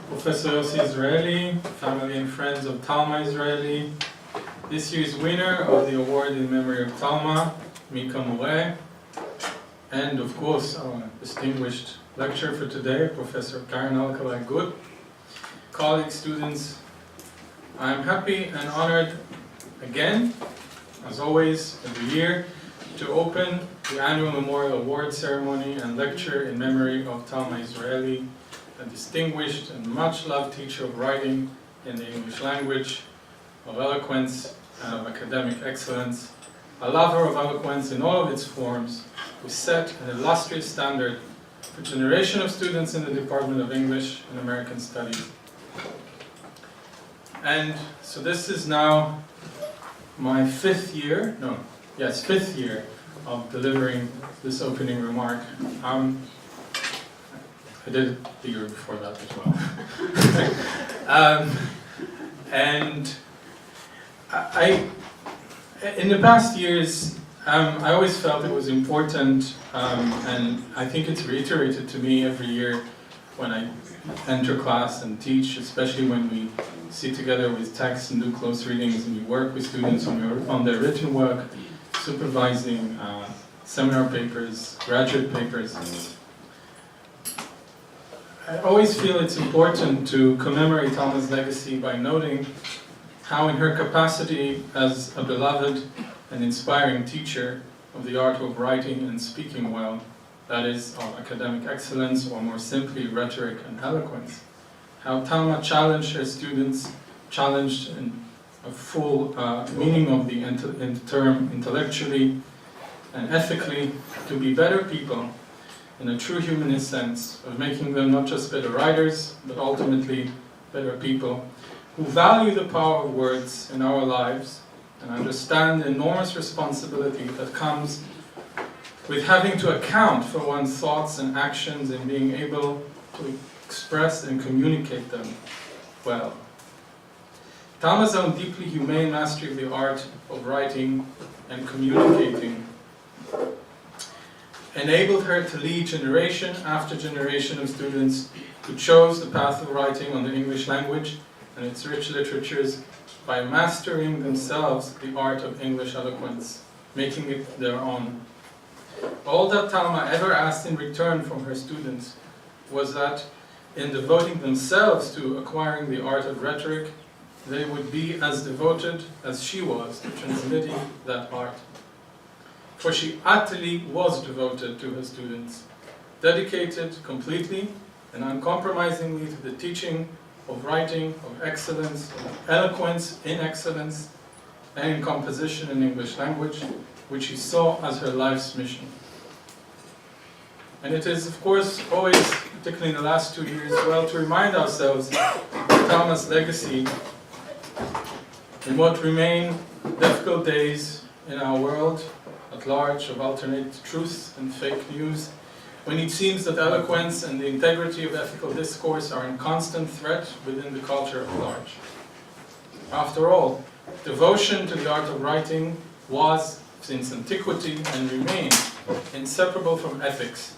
Professor Yossi Israeli, family and friends of Talma Yizraely, this year's winner of the award in memory of Talma, Mika More, and of course our distinguished lecturer for today, Professor Alkalay-Gut. Colleagues, students, I'm happy and honored again, as always, every year, to open the annual Memorial Award Ceremony and Lecture in memory of Talma Yizraely, a distinguished and much-loved teacher of writing in the English language, of eloquence and of academic excellence, a lover of eloquence in all of its forms, who set an illustrious standard for a generation of students in the Department of English and American Studies. And so this is now my fifth year of delivering this opening remark. I did it the year before that as well. And in the past years, I always felt it was important, and I think it's reiterated to me every year when I enter class and teach, especially when we sit together with texts and do close readings and we work with students on their written work, supervising seminar papers, graduate papers. I always feel it's important to commemorate Talma's legacy by noting how in her capacity as a beloved and inspiring teacher of the art of writing and speaking well, that is, of academic excellence, or more simply, rhetoric and eloquence, how Talma challenged her students, challenged in a full meaning of the term intellectually and ethically, to be better people in a true humanist sense, of making them not just better writers, but ultimately better people, who value the power of words in our lives and understand the enormous responsibility that comes with having to account for one's thoughts and actions and being able to express and communicate them well. Talma's own deeply humane mastery of the art of writing and communicating enabled her to lead generation after generation of students who chose the path of writing on the English language and its rich literatures by mastering themselves the art of English eloquence, making it their own. All that Talma ever asked in return from her students was that in devoting themselves to acquiring the art of rhetoric, they would be as devoted as she was to transmitting that art. For she utterly was devoted to her students, dedicated completely and uncompromisingly to the teaching of writing, of excellence, of eloquence in excellence, and in composition in English language, which she saw as her life's mission. And it is, of course, always, particularly in the last 2 years, well to remind ourselves of Talma's legacy in what remain difficult days in our world at large of alternate truth and fake news, when it seems that eloquence and the integrity of ethical discourse are in constant threat within the culture at large. After all, devotion to the art of writing was, since antiquity, and remains inseparable from ethics,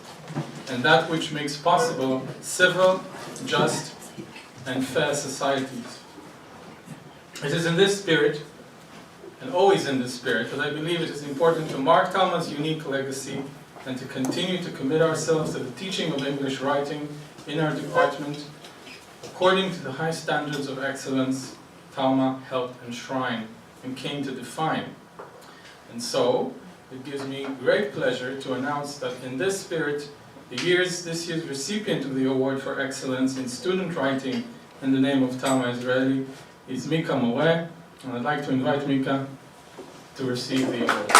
and that which makes possible civil, just, and fair societies. It is in this spirit, and always in this spirit, that I believe it is important to mark Talma's unique legacy and to continue to commit ourselves to the teaching of English writing in our department according to the high standards of excellence Talma helped enshrine and came to define. And so, it gives me great pleasure to announce that in this spirit, this year's recipient of the Award for Excellence in Student Writing in the name of Talma Yizraely is Mika More, and I'd like to invite Mika to receive the award.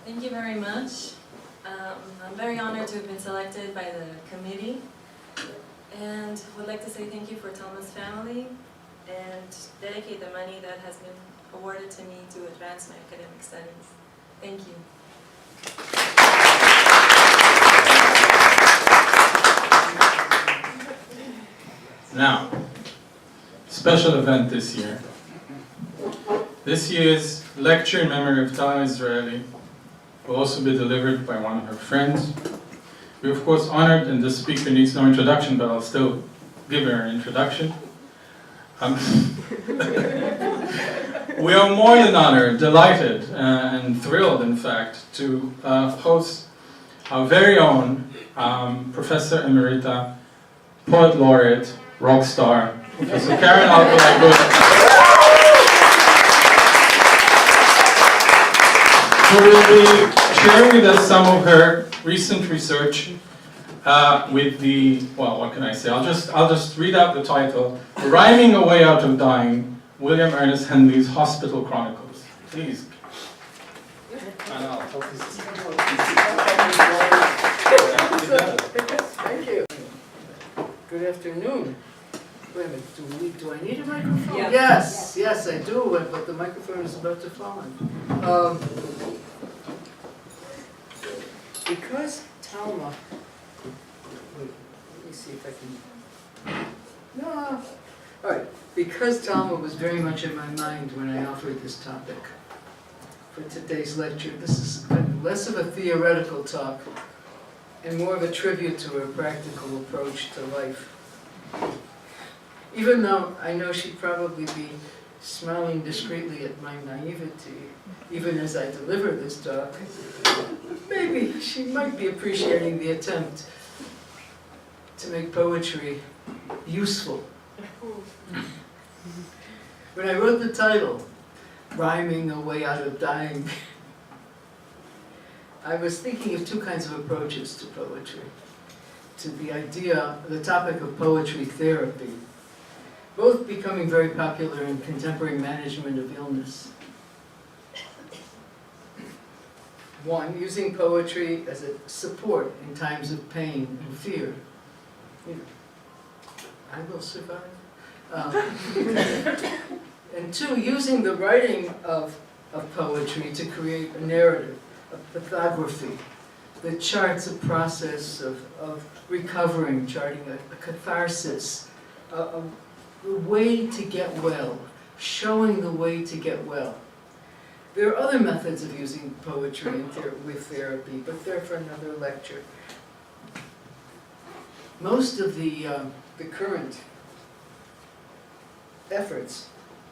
Thank you very much. I'm very honored to have been selected by the committee, and would like to say thank you for Talma's family and dedicate the money that has been awarded to me to advance my academic studies. Thank you. Now, special event this year. This year's lecture in memory of Talma Yizraely will also be delivered by one of her friends. We're of course honored, and this speaker needs no introduction, but I'll still give her an introduction. We are more than honored, delighted, and thrilled, in fact, to host our very own Professor Emerita, Poet Laureate, rock star, Professor Karen Alkalay-Gut, who will be sharing with us some of her recent research with the, well, what can I say? I'll just read out the title: Rhyming a Way Out of Dying, William Ernest Henley's Hospital Chronicles. Please. Thank you. Good afternoon. Wait a minute, do I need a microphone? Yeah. Yes, I do, but the microphone is about to fall in. Because Talma, wait, let me see if I can, no, all right. Because Talma was very much in my mind when I offered this topic for today's lecture, this is less of a theoretical talk and more of a tribute to her practical approach to life. Even though I know she'd probably be smiling discreetly at my naivety, even as I deliver this talk, maybe she might be appreciating the attempt to make poetry useful. When I wrote the title, Rhyming a Way Out of Dying, I was thinking of two kinds of approaches to poetry, to the topic of poetry therapy, both becoming very popular in contemporary management of illness. One, using poetry as a support in times of pain and fear. You know, I will survive. And two, using the writing of poetry to create a narrative, a pathography that charts a process of recovering, charting a catharsis, a way to get well, showing the way to get well. There are other methods of using poetry with therapy, but they're for another lecture. Most of the current efforts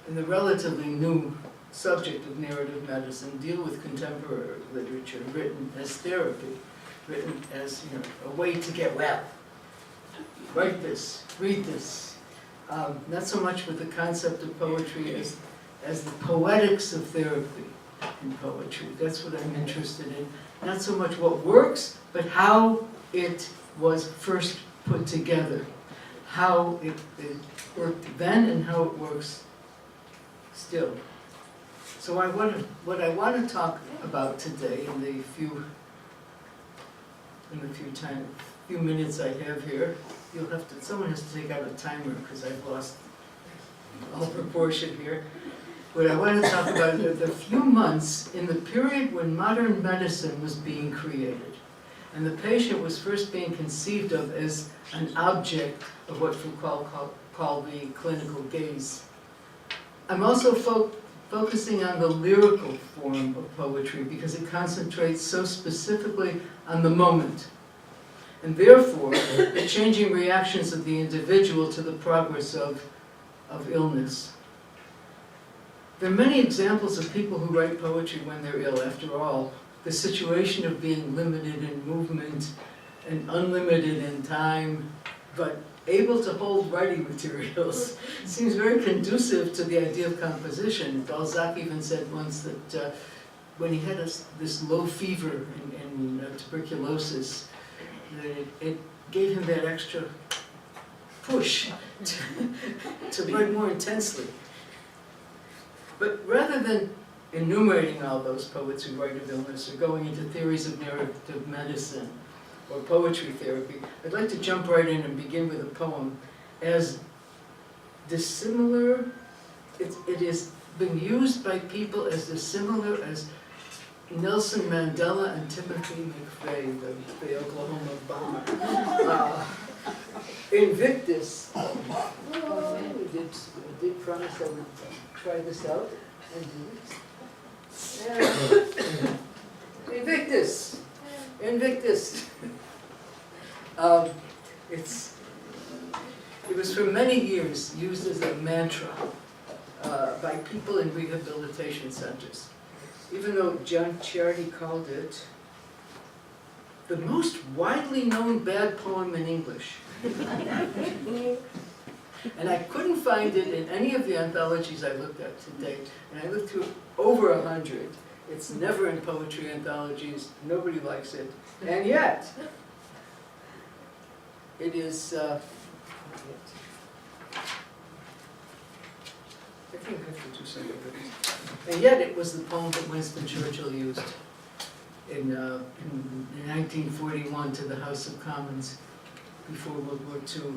in the relatively new subject of narrative medicine deal with contemporary literature written as therapy, written as, you know, a way to get well. Write this, read this. Not so much with the concept of poetry as the poetics of therapy in poetry. That's what I'm interested in. Not so much what works, but how it was first put together. How it worked then and how it works still. So what I want to talk about today in the few minutes I have here, someone has to take out a timer because I've lost all proportion here. What I want to talk about are the few months in the period when modern medicine was being created, and the patient was first being conceived of as an object of what Foucault called the clinical gaze. I'm also focusing on the lyrical form of poetry because it concentrates so specifically on the moment, and therefore the changing reactions of the individual to the progress of illness. There are many examples of people who write poetry when they're ill. After all, the situation of being limited in movement and unlimited in time, but able to hold writing materials, seems very conducive to the idea of composition. Balzac even said once that when he had this low fever and tuberculosis, that it gave him that extra push to write more intensely. But rather than enumerating all those poets who write of illness or going into theories of narrative medicine or poetry therapy, I'd like to jump right in and begin with a poem as dissimilar. It has been used by people as dissimilar as Nelson Mandela and Timothy McVeigh, the Oklahoma bomber. Invictus. Oh, we did promise I would try this out and do it. Invictus. Invictus. It was for many years used as a mantra by people in rehabilitation centers. Even though John Charity called it the most widely known bad poem in English. And I couldn't find it in any of the anthologies I looked at to date. And I looked through over 100. It's never in poetry anthologies. Nobody likes it. And yet, it is... I think I have to do something with it. And yet, it was the poem that Winston Churchill used in 1941 to the House of Commons before World War II.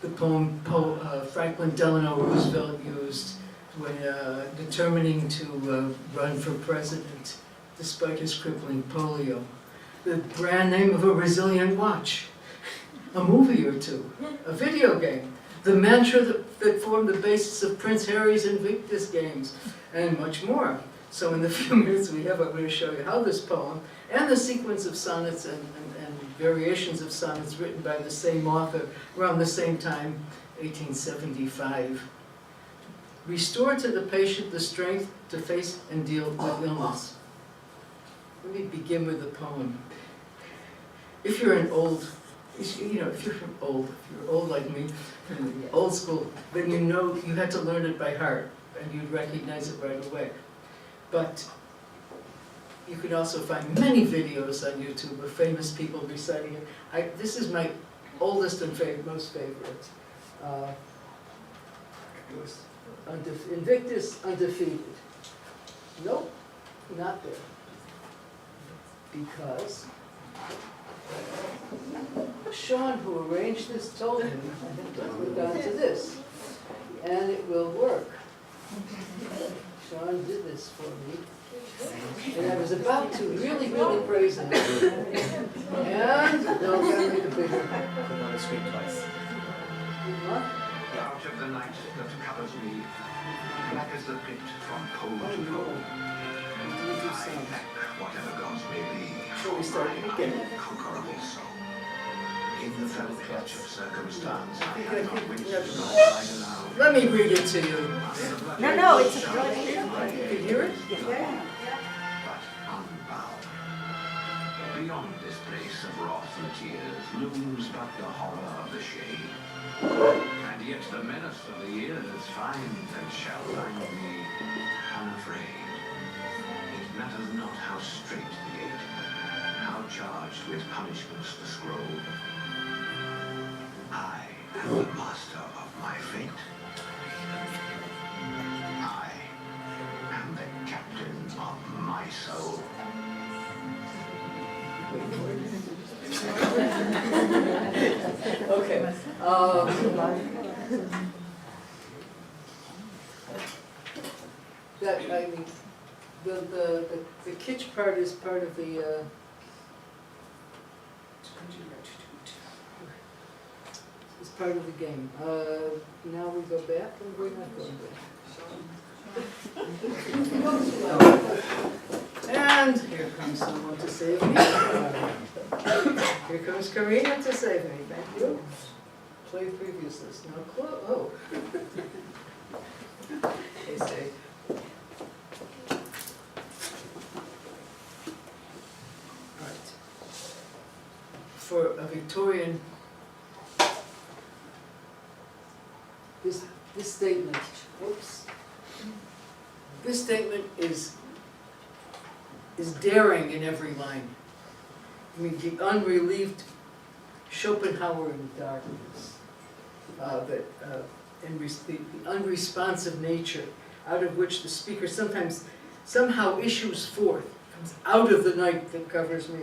The poem Franklin Delano Roosevelt used when determining to run for president despite his crippling polio. The brand name of a resilient watch, a movie or two, a video game, the mantra that formed the basis of Prince Harry's Invictus games, and much more. So in the few minutes we have, I'm going to show you how this poem and the sequence of sonnets and variations of sonnets written by the same author around the same time, 1875, restore to the patient the strength to face and deal with illness. Let me begin with the poem. If you're an old, if you're old like me, old school, then you know you had to learn it by heart and you'd recognize it right away. But you could also find many videos on YouTube of famous people reciting it. This is my oldest and most favorite. It was Invictus Undefeated. Nope, not there. Because Sean, who arranged this, told him to put on to this, and it will work. Sean did this for me, and I was about to really, really praise him. And no, I'm gonna make a bigger. Put on the screen twice. Huh? Out of the night that covers me, black as the pit from pole to pole. I thank whatever gods may be So we start again. unconquerable soul. In the fell clutch of circumstance, I I have not think winced we have- nor cried aloud. Let me read it to you. No, it's a good. You can hear it? Yeah. But unbound. Beyond this place of wrath and tears looms but the horror of the shade. And yet the menace of the years finds and shall find me unafraid. It matters not how straight the gate, how charged with punishments the scroll. I am the master of my fate. I am the captain of my soul. Okay. That, I mean, the kitsch part is part of the, is part of the game. Now we go back, and we're not going back. And here comes someone to save me. Here comes Karina to save me. Thank you. Play previous list. Now close. Oh. They say. All right. For a Victorian, this statement. Whoops. This statement is daring in every line. I mean, the unrelieved Schopenhauerian darkness, and the unresponsive nature out of which the speaker somehow issues forth, comes out of the night that covers me.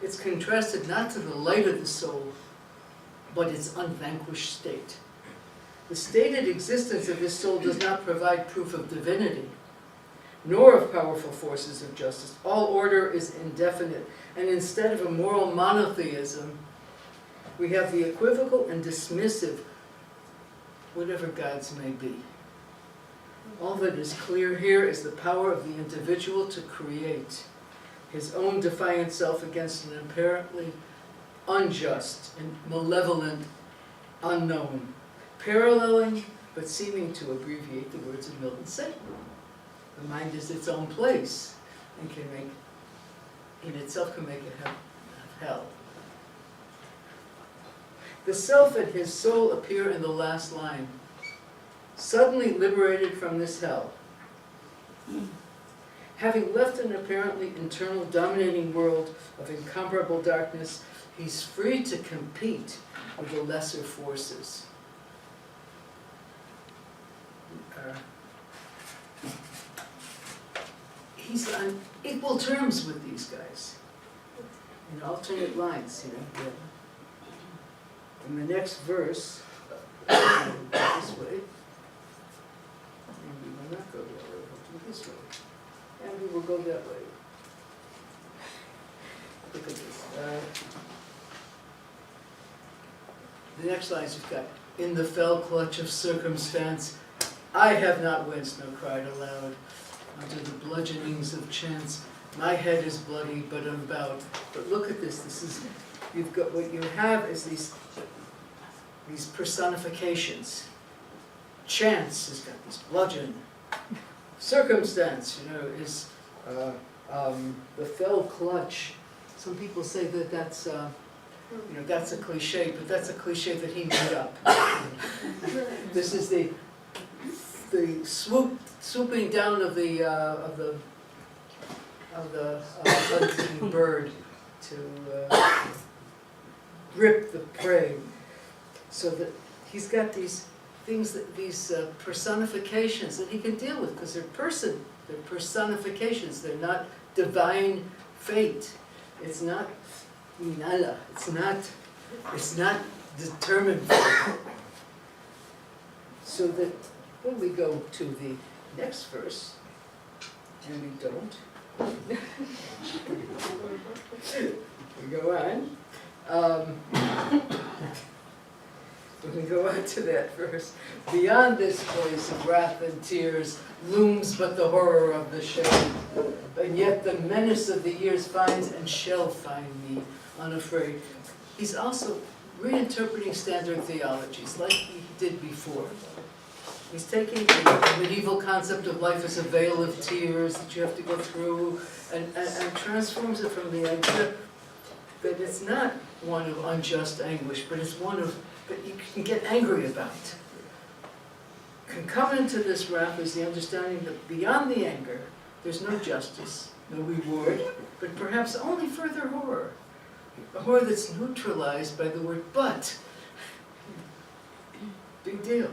It's contrasted not to the light of the soul, but its unvanquished state. The stated existence of this soul does not provide proof of divinity, nor of powerful forces of justice. All order is indefinite, and instead of a moral monotheism, We have the equivocal and dismissive, whatever gods may be. All that is clear here is the power of the individual to create his own defiant self against an apparently unjust and malevolent unknown, paralleling but seeming to abbreviate the words of Milton's Satan. The mind is its own place and can make, in itself can make it hell. The self and his soul appear in the last line. Suddenly liberated from this hell. Having left an apparently internal dominating world of incomparable darkness, he's free to compete with the lesser forces. He's on equal terms with these guys, in alternate lines, you know. In the next verse, this way, and we will not go that way, we'll do this way, and we will go that way. Look at this. The next lines you've got, in the fell clutch of circumstance, I have not winced nor cried aloud. Under the bludgeonings of chance, my head is bloody but unbowed. But look at this. This is, you've got, what you have is these personifications. Chance has got this bludgeon. Circumstance, you know, is the fell clutch. Some people say that that's, you know, that's a cliche, but that's a cliche that he made up. This is the swooping down of the hunting bird to grip the prey, so that he's got these things, that these personifications that he can deal with, because they're personifications. They're not divine fate. It's not minala. It's not determined. So that when we go to the next verse, and we don't, we go on. When we go on to that verse, beyond this place of wrath and tears looms but the horror of the shade, and yet the menace of the years finds and shall find me unafraid. He's also reinterpreting standard theologies like he did before. He's taking the medieval concept of life as a veil of tears that you have to go through, and transforms it from the idea that it's not one of unjust anguish, but it's one of that you can get angry about. Concomitant to this wrath is the understanding that beyond the anger, there's no justice, no reward, but perhaps only further horror. A horror that's neutralized by the word but. Big deal.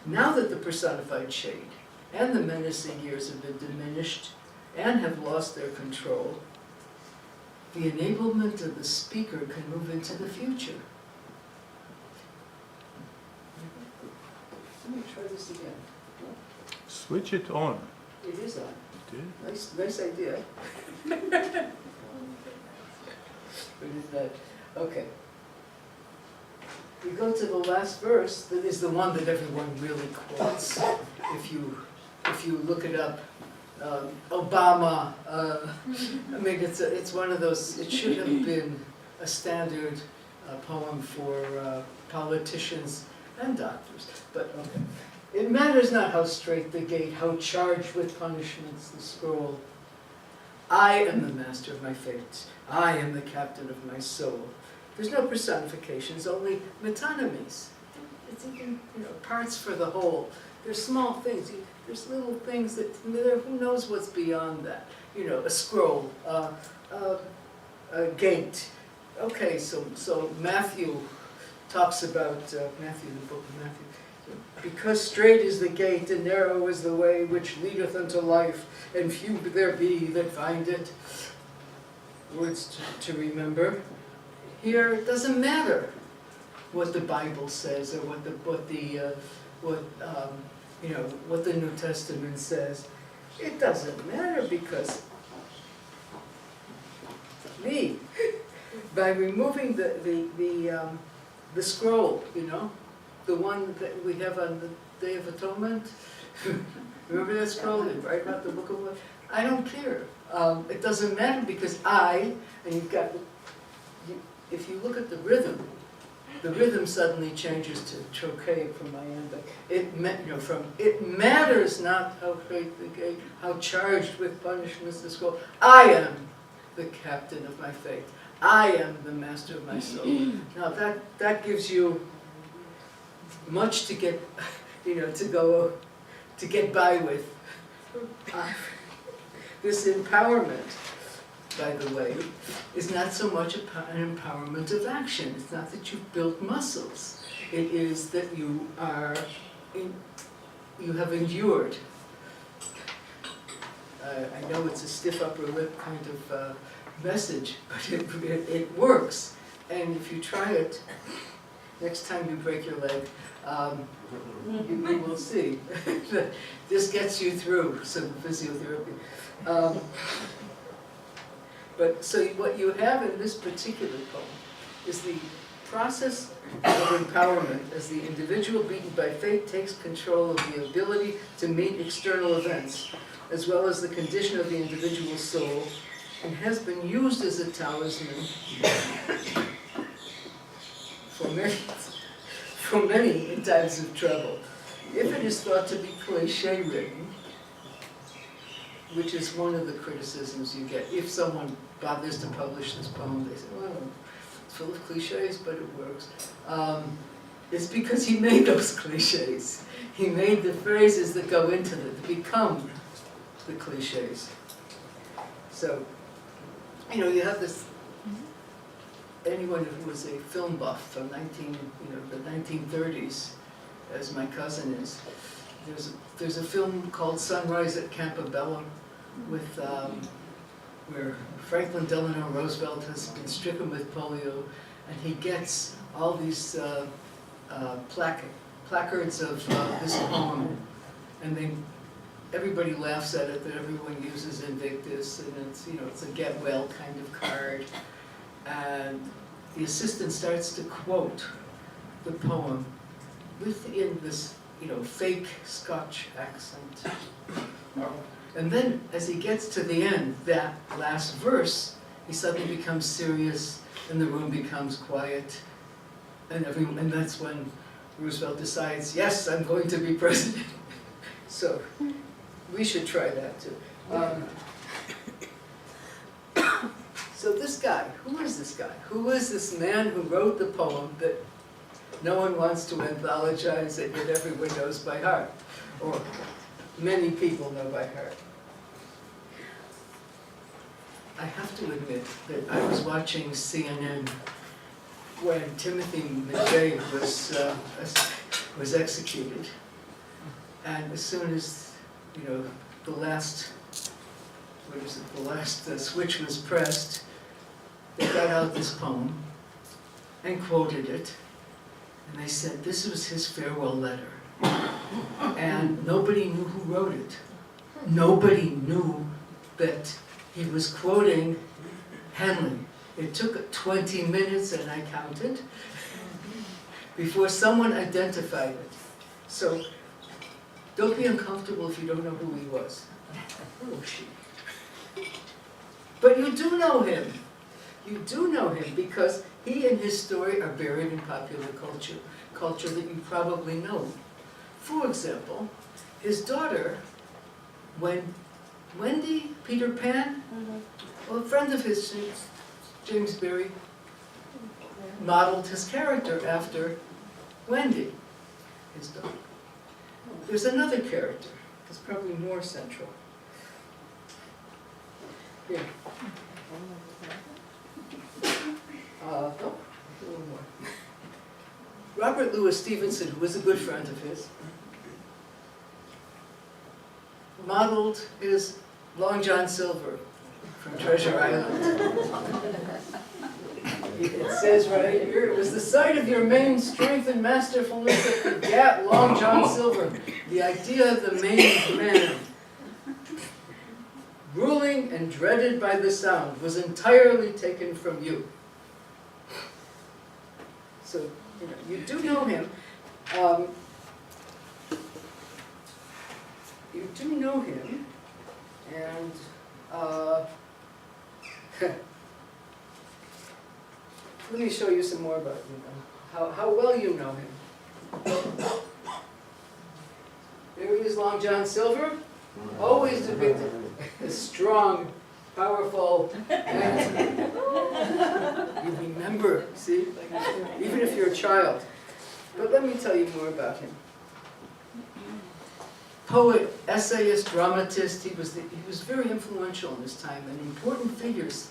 Now that the personified shade and the menacing years have been diminished and have lost their control, the enablement of the speaker can move into the future. Let me try this again. Switch it on. It is on. It is? Nice idea. What is that? Okay. We go to the last verse, that is the one that everyone really quotes. If you look it up, Obama. I mean, it's one of those. It should have been a standard poem for politicians and doctors. But okay. It matters not how straight the gate, how charged with punishments the scroll. I am the master of my fate. I am the captain of my soul. There's no personifications, only metonymies. It's even, you know, parts for the whole. There's small things. There's little things that, who knows what's beyond that? You know, a scroll, a gate. Okay, so Matthew talks about, the book of Matthew. Because straight is the gate and narrow is the way which leadeth unto life, and few there be that find it. Words to remember. Here, it doesn't matter what the Bible says or what the New Testament says. It doesn't matter because me, by removing the scroll, you know, the one that we have on the Day of Atonement. Remember that scroll? They write about the Book of Life. I don't care. It doesn't matter because and you've got, if you look at the rhythm suddenly changes to trochaic from iambic. It matters not how great the gate, how charged with punishments the scroll. I am the captain of my fate. I am the master of my soul. Now that gives you much to get, to get by with. This empowerment, by the way, is not so much an empowerment of action. It's not that you've built muscles. It is that you have endured. I know it's a stiff upper lip kind of message, but it works. And if you try it, next time you break your leg, you will see. This gets you through some physiotherapy. But so what you have in this particular poem is the process of empowerment as the individual beaten by fate takes control of the ability to meet external events, as well as the condition of the individual soul, and has been used as a talisman for many in times of trouble. If it is thought to be cliché-ridden, which is one of the criticisms you get, if someone bothers to publish this poem, they say, well, it's full of cliches, but it works. It's because he made those cliches. He made the phrases that go into it to become the cliches. So, you have this, anyone who was a film buff from the 1930s, as my cousin is, there's a film called Sunrise at Campobello with, where Franklin Delano Roosevelt has been stricken with polio, and he gets all these placards of this poem, and everybody laughs at it, that everyone uses Invictus, and it's a get well kind of card. And the assistant starts to quote the poem within this, fake Scotch accent. And then, as he gets to the end, that last verse, he suddenly becomes serious, and the room becomes quiet, and that's when Roosevelt decides, yes, I'm going to be president. So, we should try that too. So this guy, who is this guy? Who is this man who wrote the poem that no one wants to anthologize and yet everyone knows by heart? Or many people know by heart. I have to admit that I was watching CNN when Timothy McVeigh was executed. And as soon as, the last switch was pressed, they got out this poem and quoted it. And they said this was his farewell letter. And nobody knew who wrote it. Nobody knew that he was quoting Henley. It took 20 minutes, and I counted, before someone identified it. So don't be uncomfortable if you don't know who he was. Oh, she. But you do know him. You do know him because he and his story are buried in popular culture that you probably know. For example, his daughter, Wendy Peter Pan, well, a friend of his, James Berry, modeled his character after Wendy, his daughter. There's another character that's probably more central. Here. A little more. Robert Louis Stevenson, who was a good friend of his, modeled his Long John Silver from Treasure Island. It says right here, it was the sight of your main strength and masterfulness that begat Long John Silver, the idea of the maimed man. Ruling and dreaded by the sound, was entirely taken from you. So, you do know him. You do know him, and let me show you some more about how well you know him. There he is, Long John Silver, always depicted as strong, powerful, and you remember, see, even if you're a child. But let me tell you more about him. Poet, essayist, dramatist, he was very influential in his time, and important figures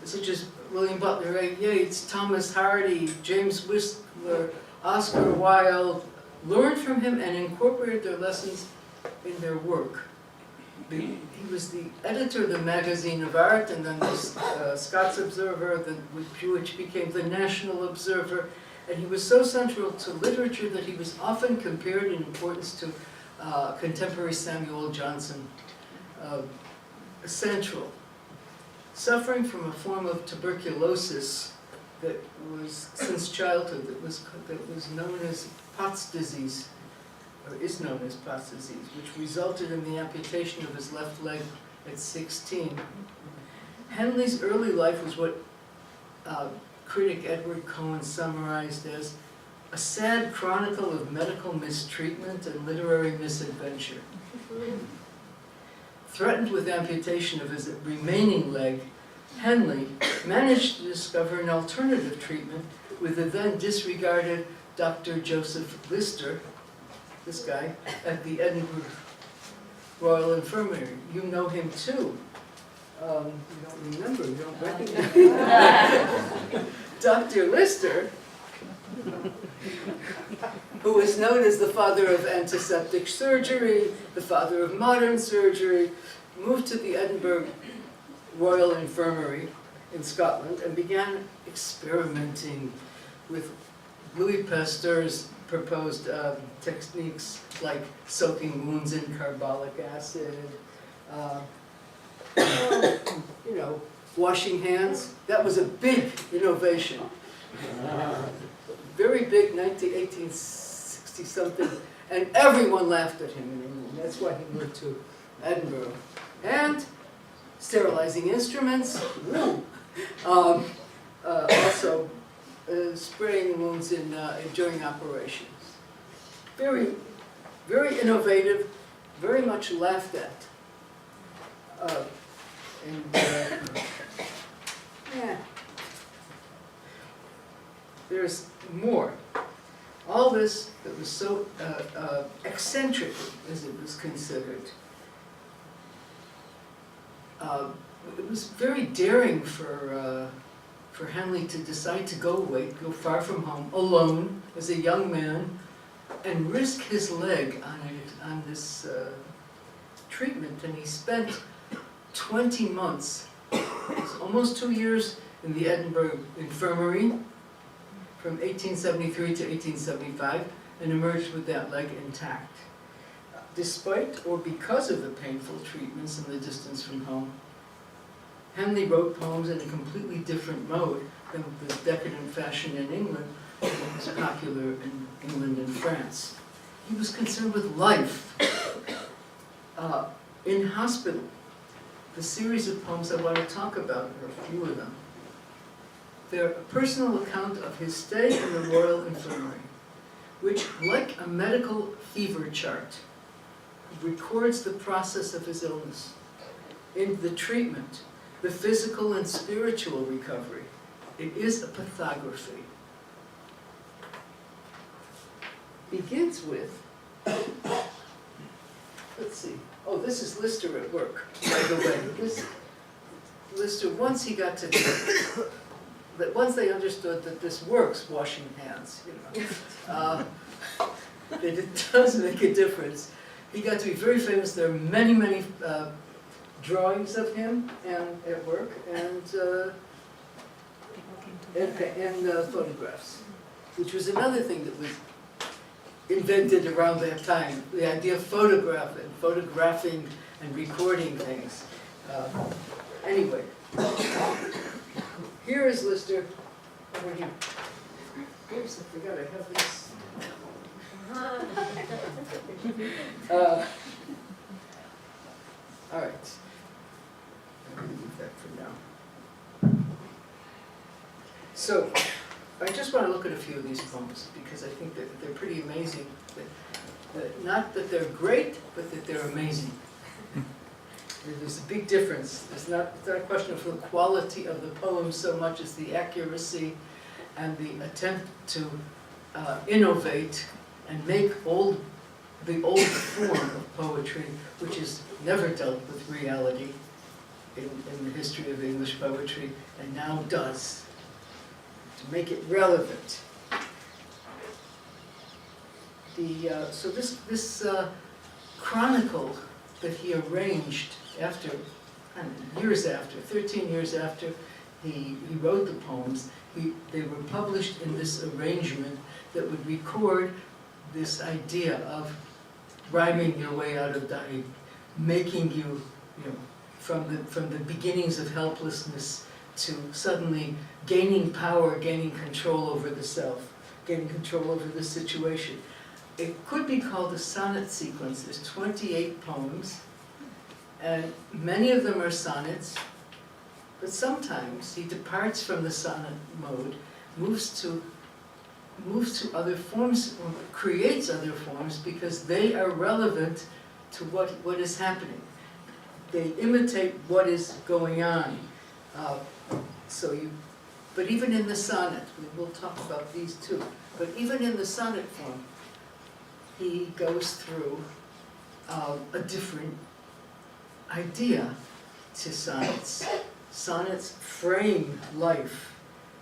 such as William Butler Yeats, Thomas Hardy, James Whistler, Oscar Wilde, learned from him and incorporated their lessons in their work. He was the editor of the Magazine of Art, and then the Scots Observer, which became the National Observer, and he was so central to literature that he was often compared in importance to contemporary Samuel Johnson. Central. Suffering from a form of tuberculosis that was, since childhood, that was known as Pott's disease, or is known as Pott's disease, which resulted in the amputation of his left leg at 16. Henley's early life was what critic Edward Cohen summarized as a sad chronicle of medical mistreatment and literary misadventure. Threatened with amputation of his remaining leg, Henley managed to discover an alternative treatment with the then disregarded Dr. Joseph Lister, this guy, at the Edinburgh Royal Infirmary. You know him too. You don't remember, you don't recognize. Dr. Lister, who is known as the father of antiseptic surgery, the father of modern surgery, moved to the Edinburgh Royal Infirmary in Scotland and began experimenting with Louis Pasteur's proposed techniques like soaking wounds in carbolic acid, washing hands. That was a big innovation. Very big, 1860-something, and everyone laughed at him in England. That's why he moved to Edinburgh. And sterilizing instruments, also spraying wounds during operations. Very, very innovative, very much laughed at. There's more. All this that was so eccentric, as it was considered. It was very daring for Henley to decide to go away, go far from home, alone, as a young man, and risk his leg on this treatment. And he spent 20 months, almost 2 years, in the Edinburgh Infirmary, from 1873 to 1875, and emerged with that leg intact. Despite or because of the painful treatments and the distance from home, Henley wrote poems in a completely different mode than the decadent fashion in England that was popular in England and France. He was concerned with life. In hospital, the series of poems I want to talk about are a few of them. They're a personal account of his stay in the Royal Infirmary, which, like a medical fever chart, records the process of his illness, in the treatment, the physical and spiritual recovery. It is a pathography. Begins with, let's see, oh, this is Lister at work, by the way. Lister, once he got to that once they understood that this works, washing hands, that it does make a difference. He got to be very famous. There are many, many drawings of him at work and photographs, which was another thing that was invented around that time. The idea of photographing and recording things. Anyway, here is Lister over here. Oops, I forgot I have this. All right. I'm going to leave that for now. So, I just want to look at a few of these poems because I think that they're pretty amazing. Not that they're great, but that they're amazing. There's a big difference. It's not a question of the quality of the poem so much as the accuracy and the attempt to innovate and make the old form of poetry, which has never dealt with reality in the history of English poetry, and now does, to make it relevant. So this chronicle that he arranged after, years after, 13 years after he wrote the poems, they were published in this arrangement that would record this idea of rhyming your way out of dying, making you, from the beginnings of helplessness to suddenly gaining power, gaining control over the self, gaining control over the situation. It could be called a sonnet sequence. There's 28 poems, and many of them are sonnets, but sometimes he departs from the sonnet mode, moves to other forms, or creates other forms because they are relevant to what is happening. They imitate what is going on. But even in the sonnet, we'll talk about these too, but even in the sonnet form, he goes through a different idea to sonnets. Sonnets frame life.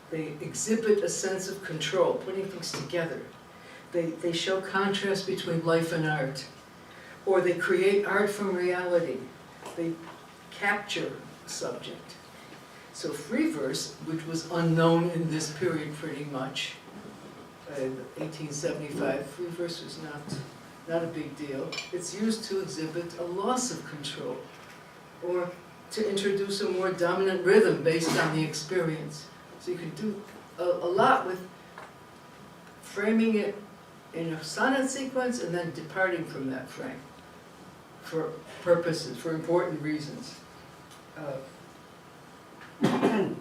They exhibit a sense of control, putting things together. They show contrast between life and art. Or they create art from reality. They capture a subject. So free verse, which was unknown in this period pretty much, 1875, free verse was not a big deal. It's used to exhibit a loss of control, or to introduce a more dominant rhythm based on the experience. So you can do a lot with framing it in a sonnet sequence and then departing from that frame for purposes, for important reasons. The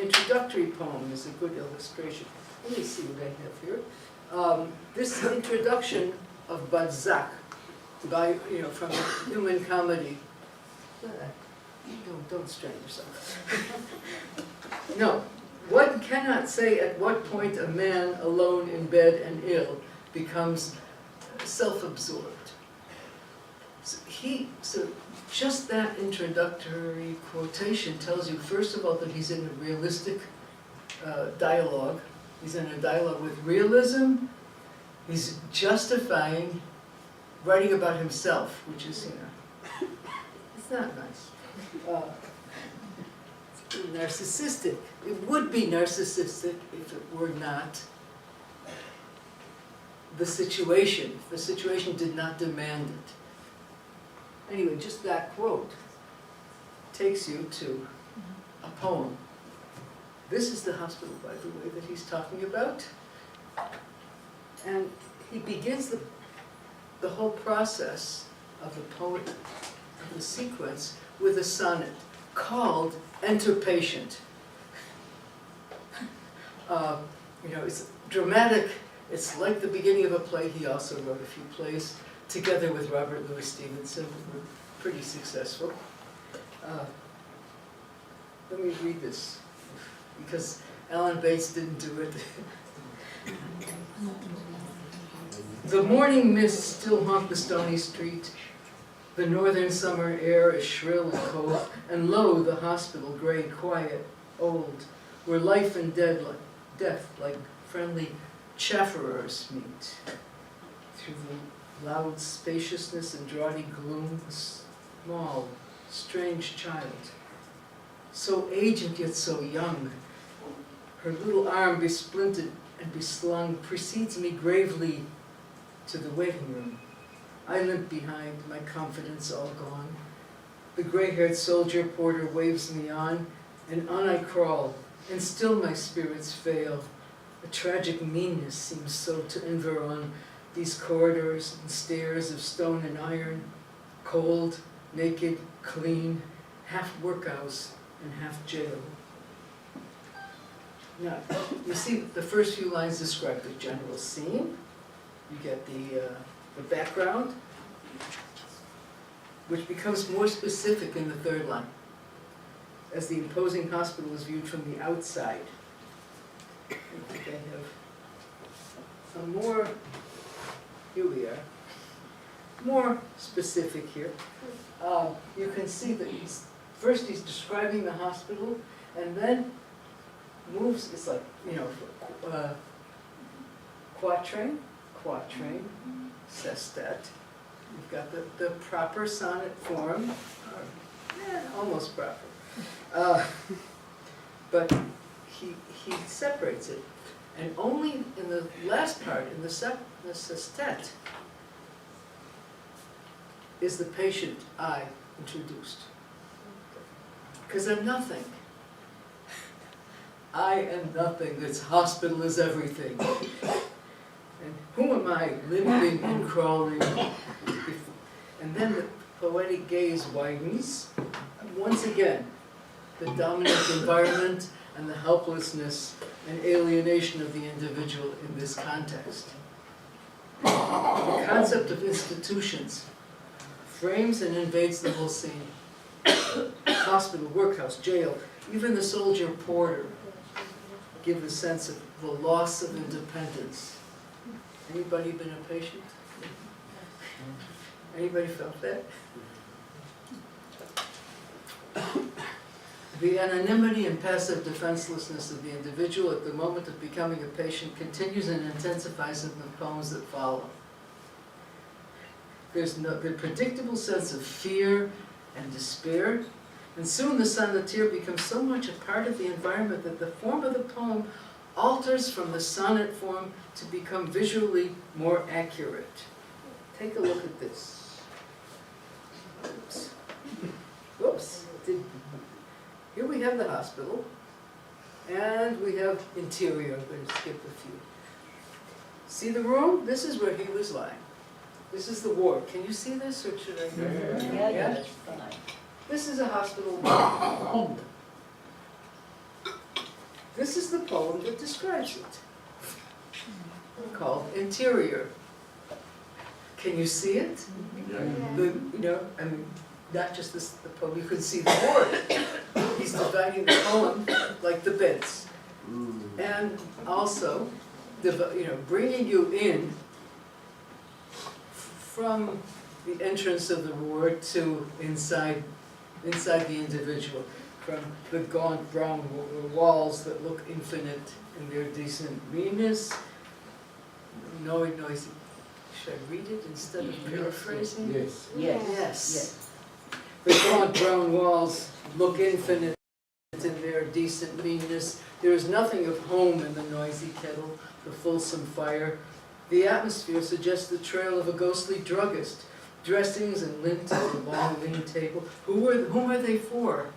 introductory poem is a good illustration. Let me see what I have here. This introduction of Balzac, from the Human Comedy. Don't strain yourself. No, one cannot say at what point a man alone in bed and ill becomes self-absorbed. So just that introductory quotation tells you, first of all, that he's in a realistic dialogue. He's in a dialogue with realism. He's justifying writing about himself, which is, it's not nice. It's narcissistic. It would be narcissistic if it were not the situation. If the situation did not demand it. Anyway, just that quote takes you to a poem. This is the hospital, by the way, that he's talking about. And he begins the whole process of the poem, of the sequence, with a sonnet called Enter Patient. It's dramatic. It's like the beginning of a play. He also wrote a few plays together with Robert Louis Stevenson, who were pretty successful. Let me read this, because Alan Bates didn't do it. The morning mists still haunt the stony street. The northern summer air is shrill and cold, and lo, the hospital, gray, quiet, old, where life and death like friendly chafferers meet. Through the loud spaciousness and draughty gloom, a small, strange child, so aged yet so young, her little arm besplinted and beslung, precedes me gravely to the waiting room. I limp behind, my confidence all gone. The gray-haired soldier porter waves me on I crawl, and still my spirits fail. A tragic meanness seems so to environ these corridors and stairs of stone and iron, cold, naked, clean, half workhouse and half jail. Now, you see the first few lines describe the general scene. You get the background, which becomes more specific in the third line, as the imposing hospital is viewed from the outside. I think I have some more, here we are, more specific here. You can see that first he's describing the hospital, and then moves, it's like, you know, quatrain, sestet. You've got the proper sonnet form, almost proper. But he separates it. And only in the last part, in the sestet, is the patient I introduced. Because I'm nothing. I am nothing. This hospital is everything. And who am I, limping and crawling? And then the poetic gaze widens. Once again, the dominant environment and the helplessness and alienation of the individual in this context. The concept of institutions frames and invades the whole scene. Hospital, workhouse, jail, even the soldier porter give the sense of the loss of independence. Anybody been a patient? Anybody felt that? The anonymity and passive defenselessness of the individual at the moment of becoming a patient continues and intensifies in the poems that follow. There's the predictable sense of fear and despair, and soon the sonneteer becomes so much a part of the environment that the form of the poem alters from the sonnet form to become visually more accurate. Take a look at this. Oops. Whoops. Here we have the hospital, and we have interior. I'm going to skip a few. See the room? This is where he was lying. This is the ward. Can you see this, or should I? Yeah, that's fine. This is a hospital ward. This is the poem that describes it, called Interior. Can you see it? The, I mean, not just this, the poem, you can see the ward. He's dividing the poem like the bits. And also, bringing you in from the entrance of the ward to inside the individual, from the gaunt brown walls that look infinite in their decent meanness. Noisy. Should I read it instead of paraphrasing? Yes. Yes. The gaunt brown walls look infinite in their decent meanness. There is nothing of home in the noisy kettle, the fulsome fire. The atmosphere suggests the trail of a ghostly druggist. Dressings and lint on a long lean table. Whom are they for?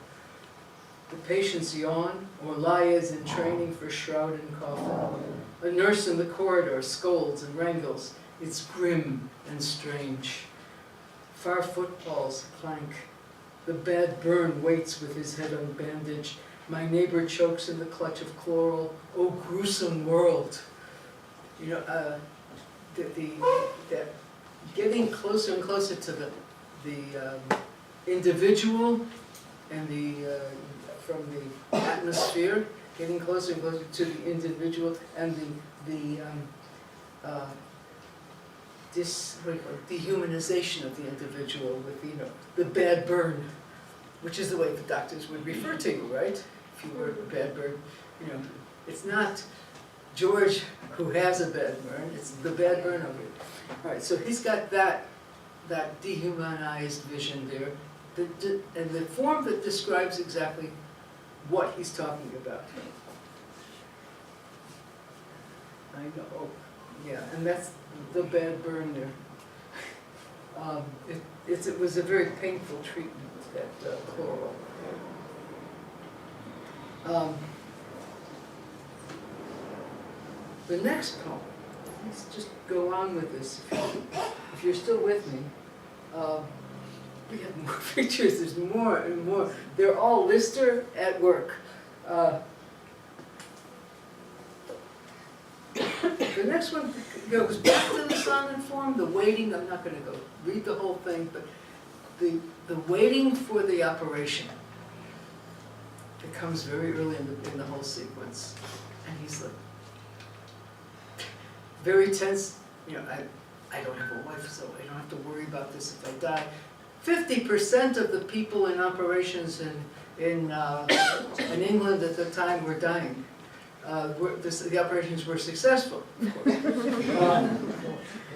The patients yawn, or lie as in training for shroud and coffin. A nurse in the corridor scolds and wrangles. It's grim and strange. Far footfalls clank. The bad burn waits with his head unbandaged. My neighbor chokes in the clutch of chloral. Oh, gruesome world. That getting closer and closer to the individual and from the atmosphere, getting closer and closer to the individual and the dehumanization of the individual with the bad burn, which is the way the doctors would refer to you, right? If you were a bad burn, it's not George who has a bad burn, it's the bad burn of it. All right, so he's got that dehumanized vision there, and the form that describes exactly what he's talking about. I know, yeah, and that's the bad burn there. It was a very painful treatment, that chloral. The next poem, let's just go on with this. If you're still with me, we have more pictures, there's more and more. They're all Lister at work. The next one goes back to the sonnet form, the waiting. I'm not going to go read the whole thing, but the waiting for the operation. It comes very early in the whole sequence. And he's like, very tense. You know, I don't have a wife, so I don't have to worry about this if I die. 50% of the people in operations in England at the time were dying. The operations were successful, of course.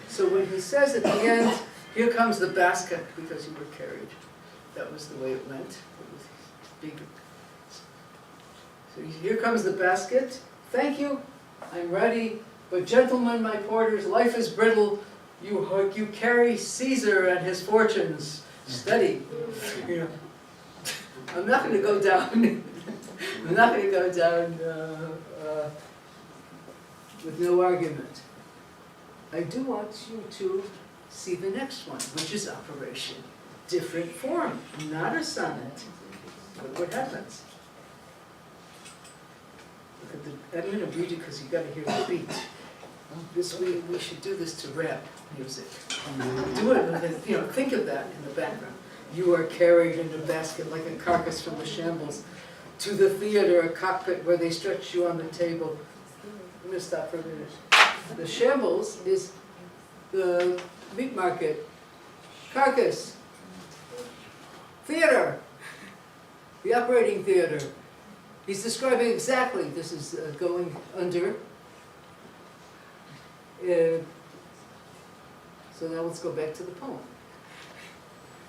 So when he says at the end, here comes the basket, because you were carried. That was the way it went. It was big. So here comes the basket. Thank you, I'm ready. But gentlemen, my porters, life is brittle. You carry Caesar and his fortunes. Steady. You know, I'm not going to go down. I'm not going to go down with no argument. I do want you to see the next one, which is operation. Different form, not a sonnet. Look what happens. Look at the, I'm going to read it because you've got to hear the beat. We should do this to rap music. Do it with it, you know, think of that in the background. You are carried in a basket like a carcass from the shambles to the theater, a cockpit where they stretch you on the table. I'm going to stop for a minute. The shambles is the meat market. Carcass. Theater. The operating theater. He's describing exactly, this is going under. So now let's go back to the poem.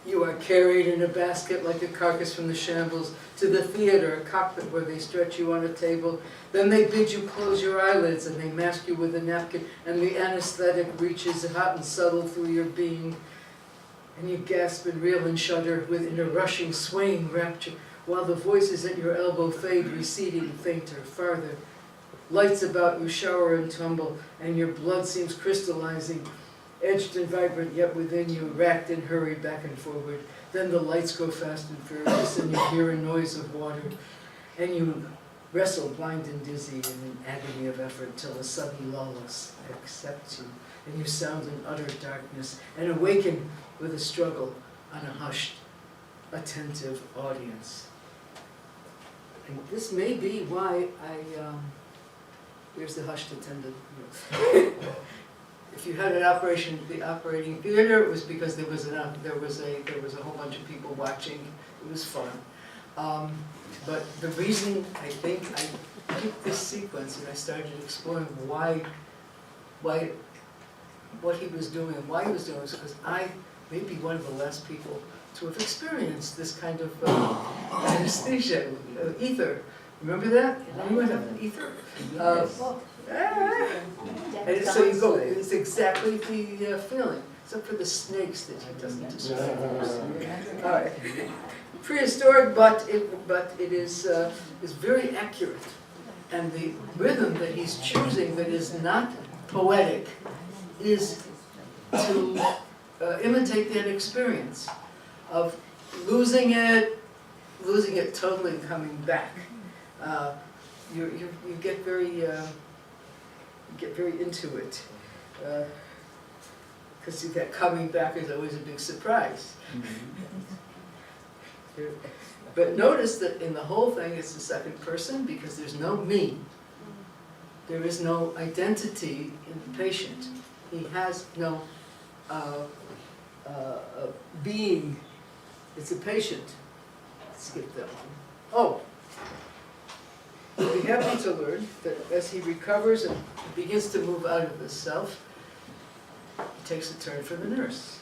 You are carried in a basket like a carcass from the shambles to the theater, a cockpit where they stretch you on a table. Then they bid you close your eyelids and they mask you with a napkin, and the anesthetic reaches hot and subtle through your being. And you gasp and reel and shudder within a rushing, swaying rapture, while the voices at your elbow fade, receding fainter, farther. Lights about you shower and tumble, and your blood seems crystallizing, edged and vibrant, yet within you, racked in hurry back and forward. Then the lights grow fast and furious, and you hear a noise of water, and you wrestle blind and dizzy in an agony of effort till a sudden lull accepts you, and you sound in utter darkness, and awaken with a struggle on a hushed, attentive audience. And this may be why here's the hushed attendant. If you had an operation, the operating theater, it was because there was a whole bunch of people watching. It was fun. But the reason I think I picked this sequence and I started exploring what he was doing and why he was doing it was because I may be one of the last people to have experienced this kind of anesthesia, ether. Remember that? Anyone have ether? And so you go, it's exactly the feeling, except for the snakes that he doesn't describe. All right. Prehistoric, but it is very accurate. And the rhythm that he's choosing that is not poetic is to imitate that experience of losing it totally and coming back. You get very into it, because that coming back is always a big surprise. But notice that in the whole thing it's the second person because there's no me. There is no identity in the patient. He has no being. It's a patient. Skip that one. Oh. You'll be happy to learn that as he recovers and begins to move out of the self, he takes a turn for the nurse.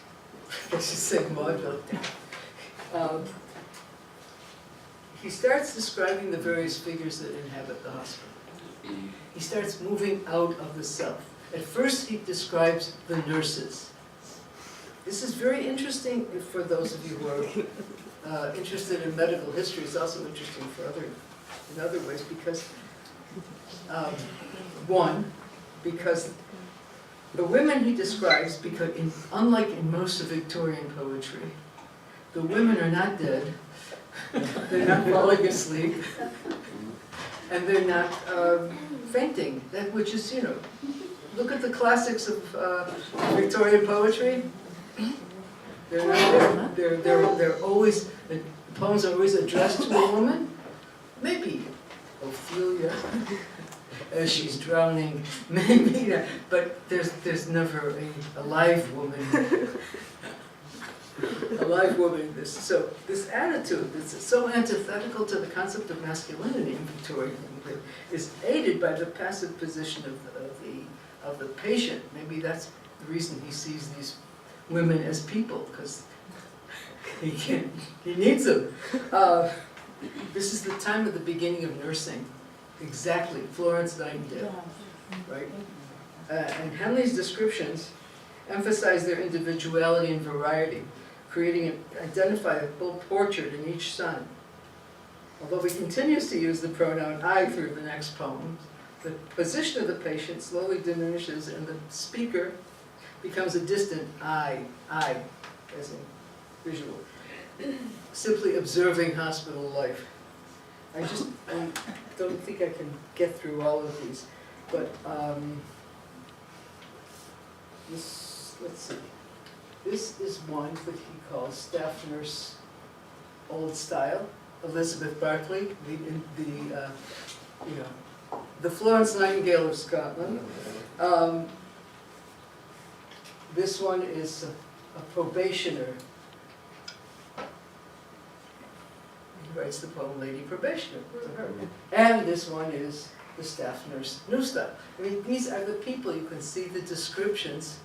Let's just say Maud. He starts describing the various figures that inhabit the hospital. He starts moving out of the self. At first he describes the nurses. This is very interesting for those of you who are interested in medical history. It's also interesting for in other ways because, one, because the women he describes, because unlike in most of Victorian poetry, the women are not dead, they're not falling asleep, and they're not fainting, which is, look at the classics of Victorian poetry. They're not there. They're always, the poems are always addressed to a woman. Maybe Ophelia, as she's drowning, maybe, but there's never a live woman. A live woman in this. So this attitude that's so antithetical to the concept of masculinity in Victorian England is aided by the passive position of the patient. Maybe that's the reason he sees these women as people, because he needs them. This is the time of the beginning of nursing. Exactly, Florence Nightingale, right? And Henley's descriptions emphasize their individuality and variety, creating an identifiable portrait in each son. Although he continues to use the pronoun I through the next poem, the position of the patient slowly diminishes and the speaker becomes a distant I, as in visual, simply observing hospital life. I don't think I can get through all of these, but let's see. This is one that he calls staff nurse old style. Elizabeth Berkeley, the Florence Nightingale of Scotland. This one is a probationer. He writes the poem Lady Probationer to her. And this one is the staff nurse new style. I mean, these are the people. You can see the descriptions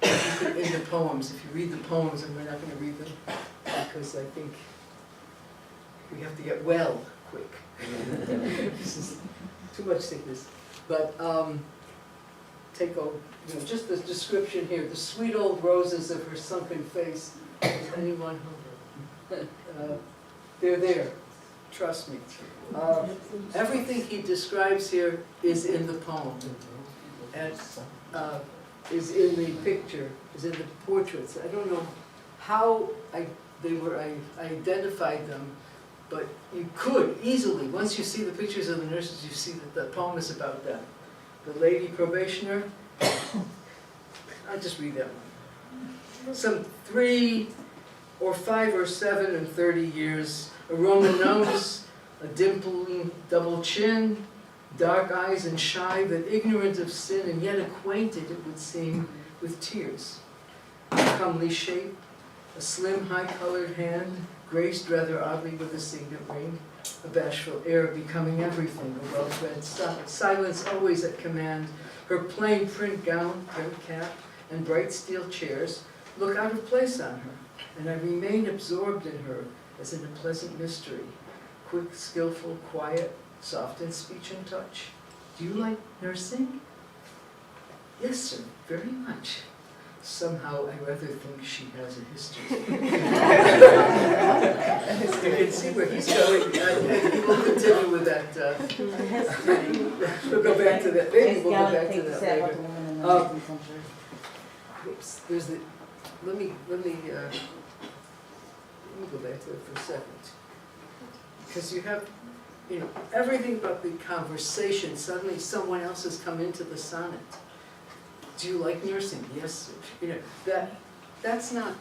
in the poems. If you read the poems, and we're not going to read them because I think we have to get well quick. This is too much sickness. But take just the description here. The sweet old roses of her sunken face. Anyone who they're there. Trust me. Everything he describes here is in the poem, and is in the picture, is in the portraits. I don't know how I identified them, but you could easily, once you see the pictures of the nurses, you see that the poem is about them. The lady probationer, I'll just read that one. Some 3 or 5 or 7 and 30 years, a Roman nose, a dimpling double chin, dark eyes and shy, but ignorant of sin and yet acquainted, it would seem, with tears. A comely shape, a slim, high-colored hand, graced rather oddly with a signet ring, a bashful air becoming everything, a well-bred silence always at command. Her plain print gown, print cap, and bright steel chairs look out of place on her, and I remain absorbed in her as in a pleasant mystery, quick, skillful, quiet, soft in speech and touch. Do you like nursing? Yes, sir, very much. Somehow I rather think she has a history. You can see where he's going, and he will continue with that. We'll go back to that. Maybe we'll go back to that later. Oops, there's the. Let me go back to it for a second, because you have, everything about the conversation. Suddenly, someone else has come into the sonnet. Do you like nursing? Yes. That's not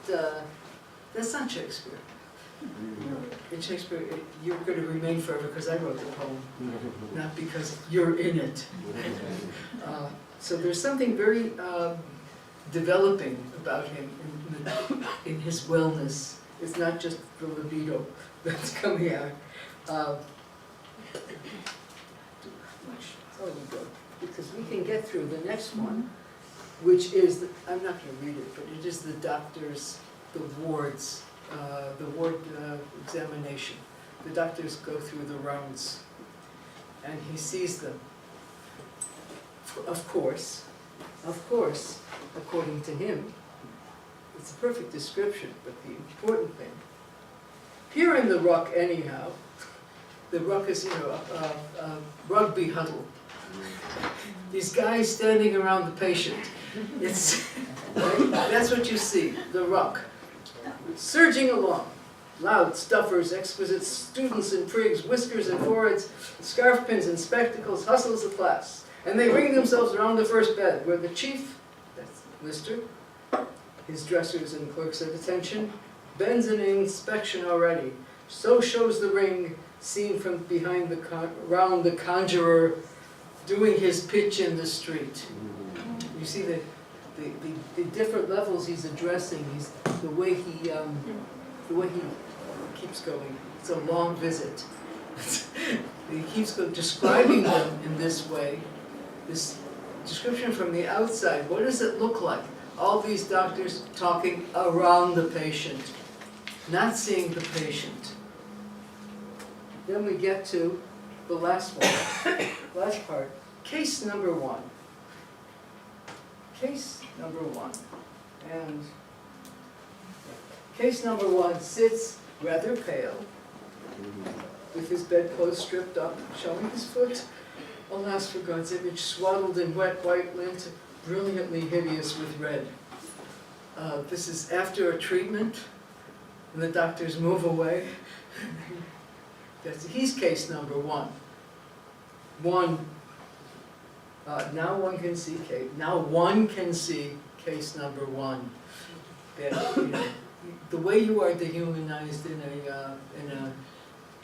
Shakespeare. In Shakespeare, you're going to remain forever because I wrote the poem, not because you're in it. So there's something very developing about him in his wellness. It's not just the libido that's coming out. Oh, you go. Because we can get through the next one, which is, I'm not going to read it, but it is the doctor's, the ward examination. The doctors go through the rounds, and he sees them. Of course, according to him, it's a perfect description, but the important thing, here in the ruck anyhow, the ruck is, a rugby huddle. These guys standing around the patient. It's, that's what you see, the ruck. Surging along. Loud stuffers, exquisite students and prigs, whiskers and foreheads, scarf pins and spectacles, hustles the class. And they ring themselves around the first bed, where the chief, that's Lister, his dressers and clerks at attention, bends in inspection already. So shows the ring, seen from behind round the conjurer, doing his pitch in the street. You see the different levels he's addressing. The way he keeps going. It's a long visit. He keeps describing them in this way. This description from the outside. What does it look like? All these doctors talking around the patient, not seeing the patient. Then we get to the last one, last part. Case number 1. Case number 1. And case number 1 sits rather pale, with his bedclothes stripped up, showing his foot. Alas, for God's image, swaddled in wet white lint, brilliantly hideous with red. This is after a treatment, and the doctors move away. He's case number 1. Now one can see case. Now one can see case number 1. That, you know, the way you are dehumanized in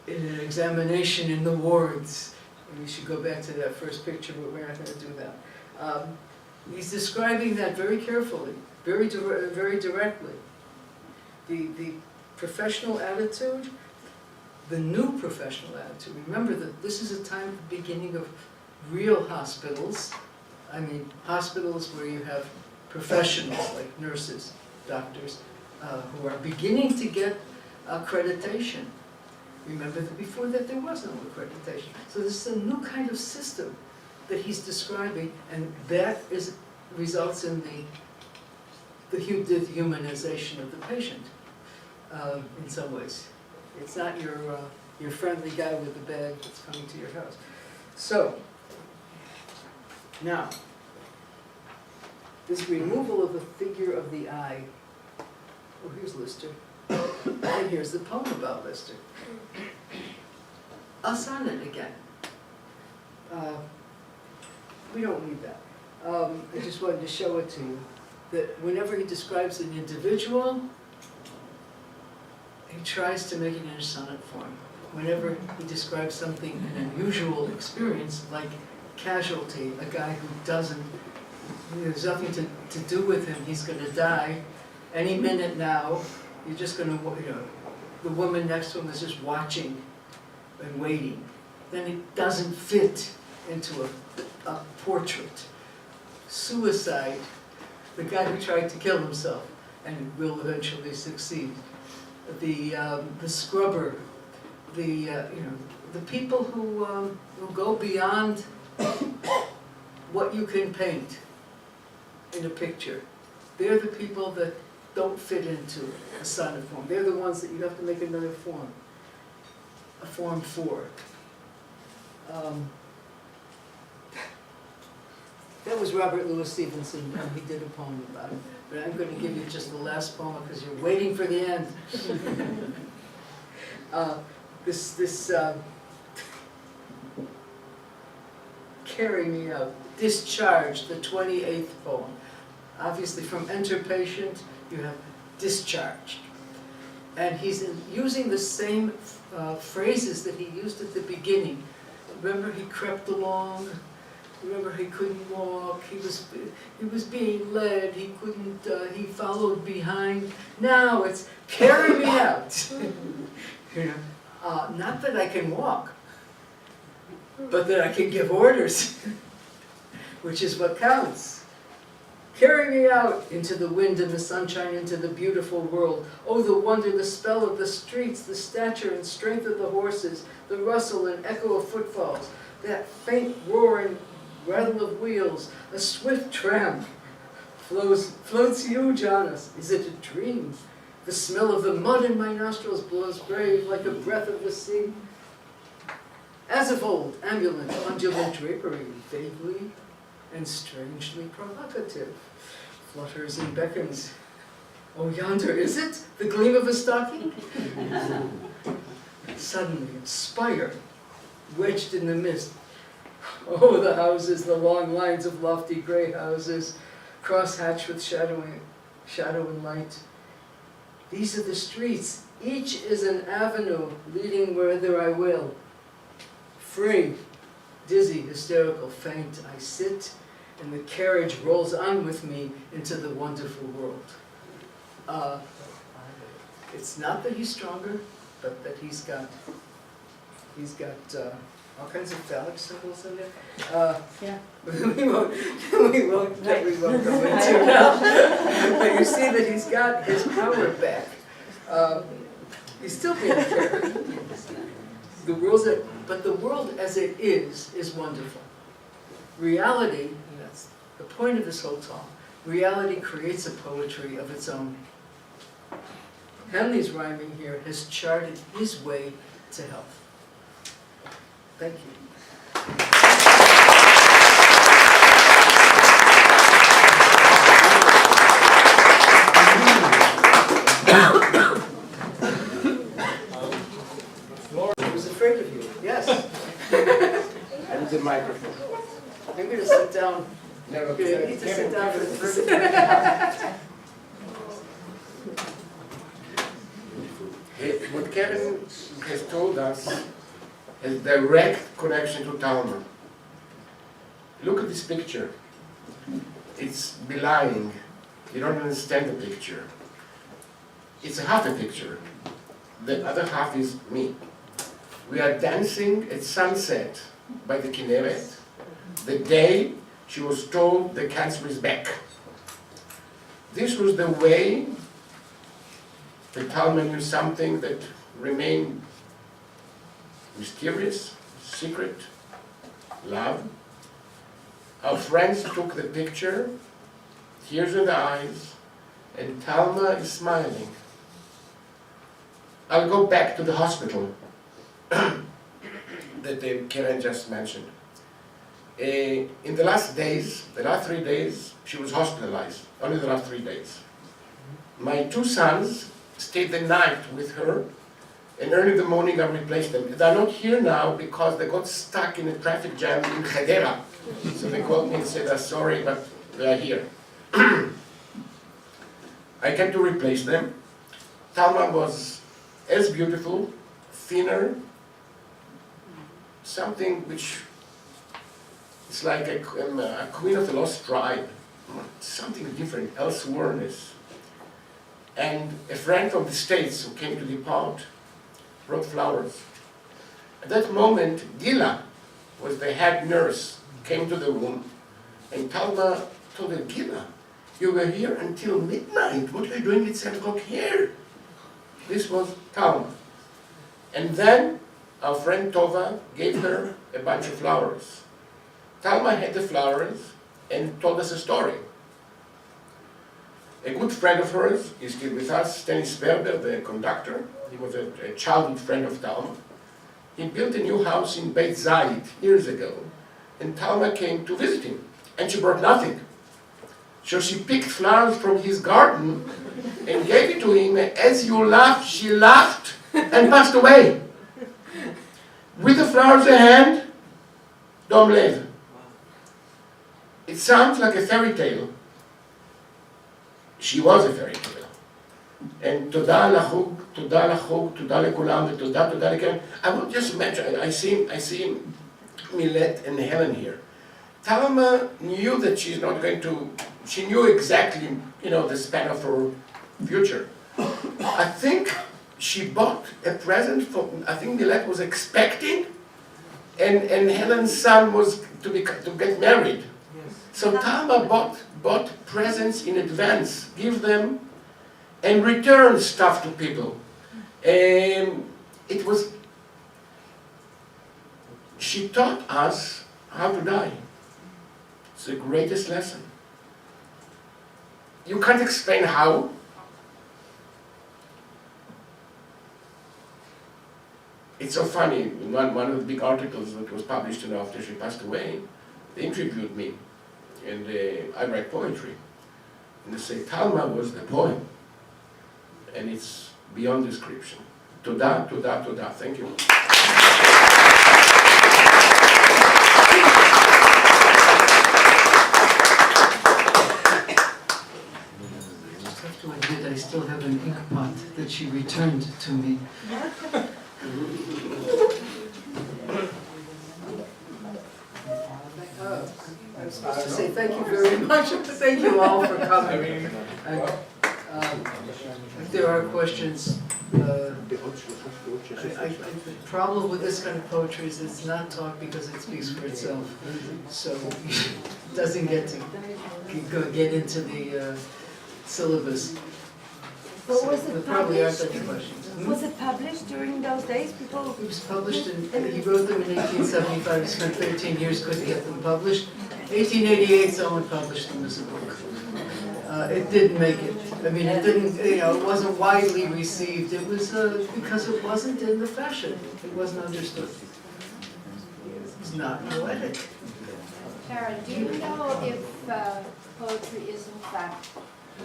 an examination in the wards. And we should go back to that first picture, but we're not going to do that. He's describing that very carefully, very directly. The professional attitude, the new professional attitude. Remember that this is a time at the beginning of real hospitals. I mean, hospitals where you have professionals like nurses, doctors, who are beginning to get accreditation. Remember that before that there was no accreditation. So this is a new kind of system that he's describing, and that results in the humanization of the patient in some ways. It's not your friendly guy with the bag that's coming to your house. So, now, this removal of the figure of the eye. Oh, here's Lister. And here's the poem about Lister. A sonnet again. We don't need that. I just wanted to show it to you, that whenever he describes an individual, he tries to make it in a sonnet form. Whenever he describes something, an unusual experience, like casualty, a guy who there's nothing to do with him, he's going to die any minute now, you're just going to, the woman next to him is just watching and waiting. Then it doesn't fit into a portrait. Suicide, the guy who tried to kill himself and will eventually succeed. The scrubber, the people who go beyond what you can paint in a picture. They're the people that don't fit into a sonnet form. They're the ones that you have to make another form, a form for. That was Robert Louis Stevenson, and he did a poem about it. But I'm going to give you just the last poem because you're waiting for the end. Carry Me Out, Discharge, the 28th poem. Obviously from Enter Patient, you have discharged. And he's using the same phrases that he used at the beginning. Remember, he crept along. Remember, he couldn't walk. He was being led. He couldn't. He followed behind. Now it's carry me out. Not that I can walk, but that I can give orders, which is what counts. Carry me out into the wind and the sunshine, into the beautiful world. Oh, the wonder, the spell of the streets, the stature and strength of the horses, the rustle and echo of footfalls, that faint roar and rattle of wheels, a swift tram floats huge on us. Is it a dream? The smell of the mud in my nostrils blows brave like a breath of the sea. As of old, ambulant, undulant drapery, vaguely and strangely provocative, flutters and beckons. Oh, yonder, is it? The gleam of a stocking? Suddenly, its spire, wedged in the mist. Oh, the houses, the long lines of lofty grey houses, cross-hatched with shadow and light. These are the streets. Each is an avenue leading whither I will. Free, dizzy, hysterical, faint, I sit, and the carriage rolls on with me into the wonderful world. It's not that he's stronger, but that he's got all kinds of phallic symbols in there. Yeah. we won't go into now. But you see that he's got his power back. He's still being carried. But the world as it is wonderful. Reality, and that's the point of this whole talk, reality creates a poetry of its own. Henley's rhyming here has charted his way to health. Thank you. I was afraid of you, yes. And the microphone. I'm going to sit down. No, You need to sit down for this. What Kevin has told us has direct connection to Talma. Look at this picture. It's belying. You don't understand the picture. It's a half a picture. The other half is me. We are dancing at sunset by the Kinneret, the day she was told the cancer is back. This was the way the Talma knew something that remained mysterious, secret, love. Our friends took the picture, tears in the eyes, and Talma is smiling. I'll go back to the hospital that Karen just mentioned. In the last 3 days, she was hospitalized, only the last 3 days. My 2 sons stayed the night with her, and early in the morning I replaced them. They're not here now because they got stuck in a traffic jam in Hedera. So they called me and said, sorry, but they are here. I came to replace them. Talma was as beautiful, thinner, something which is like a queen of the lost tribe, something different, elsewhereness. And a friend from the States who came to depart brought flowers. At that moment, Gila was the head nurse, came to the room, and Talma told her, Gila, you were here until midnight. What are you doing at 7 o'clock here? This was Talma. And then our friend Tova gave her a bunch of flowers. Talma had the flowers and told us a story. A good friend of hers is still with us, Dennis Werber, the conductor. He was a childhood friend of Talma. He built a new house in Beit Zayit years ago, and Talma came to visit him, and she brought nothing. So she picked flowers from his garden and gave it to him. As you laughed, she laughed and passed away. With the flowers in hand, Dom Lev. It sounds like a fairy tale. She was a fairy tale. And toda lachug, toda lachug, toda lekulam, toda lekeren. I will just mention, I see Milet and Helen here. Talma knew that she's not going to, she knew exactly, the span of her future. I think she bought a present for, I think Milet was expecting, and Helen's son was to get married. So Talma bought presents in advance, give them, and return stuff to people. She taught us how to die. It's the greatest lesson. You can't explain how. it's so funny, in one of the big articles that was published after she passed away, they interviewed me, and I write poetry. And they say, Talma was the poem, and it's beyond description. Toda, toda, toda. Thank you. I have to admit, I still have an ink pot that she returned to me. I was supposed to say thank you very much. Thank you all for coming. If there are questions, the problem with this kind of poetry is it's not taught because it speaks for itself. So it doesn't get into the syllabus. But was There it probably aren't published? any questions. Was it published during those days? People. It was published he wrote them in 1875, he spent 13 years, couldn't get them published. 1888, someone published them as a book. It didn't make it. I mean, it didn't, it wasn't widely received. It was because it wasn't in the fashion. It wasn't understood. It was not poetic. Karen, do you know if poetry is in fact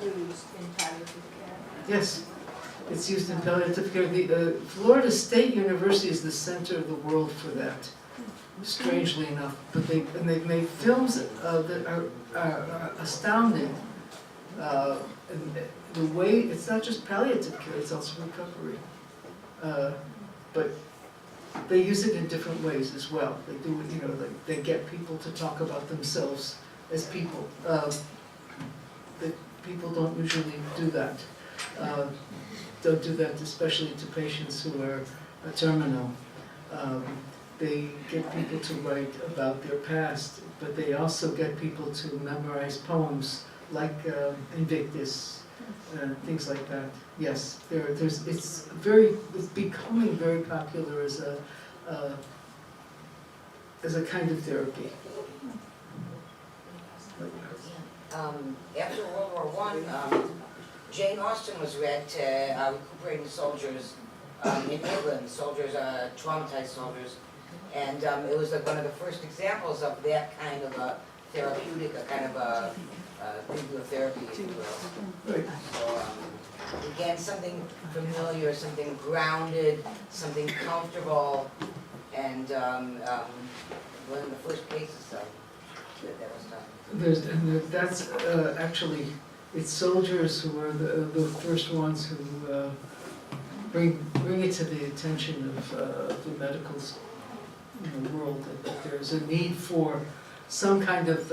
used in palliative care? Yes, it's used in palliative care. The Florida State University is the center of the world for that, strangely enough. But they've made films that are astounding. And the way, it's not just palliative care, it's also recovery. But they use it in different ways as well. They do, they get people to talk about themselves as people. People don't usually do that. Don't do that, especially to patients who are terminal. They get people to write about their past, but they also get people to memorize poems like Invictus, things like that. Yes, it's becoming very popular as a kind of therapy. After World War I, Jane Austen was read to recuperating soldiers in England, traumatized soldiers, and it was like one of the first examples of that kind of a therapeutic, a kind of a bibliotherapy, if you will. Right. So again, something familiar, something grounded, something comfortable, and one of the first cases that was done. That's actually, it's soldiers who are the first ones who bring it to the attention of the medical world that there's a need for some kind of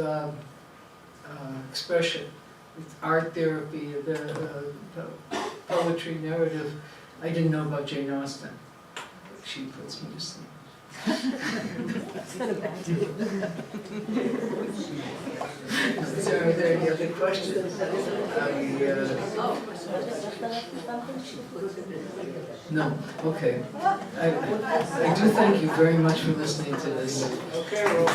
expression. It's art therapy, the poetry, narrative. I didn't know about Jane Austen. She puts me to sleep. Are there any other questions? No. Okay. I do thank you very much for listening to this. Okay, well,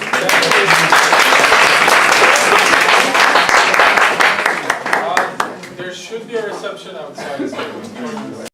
there should be a reception outside.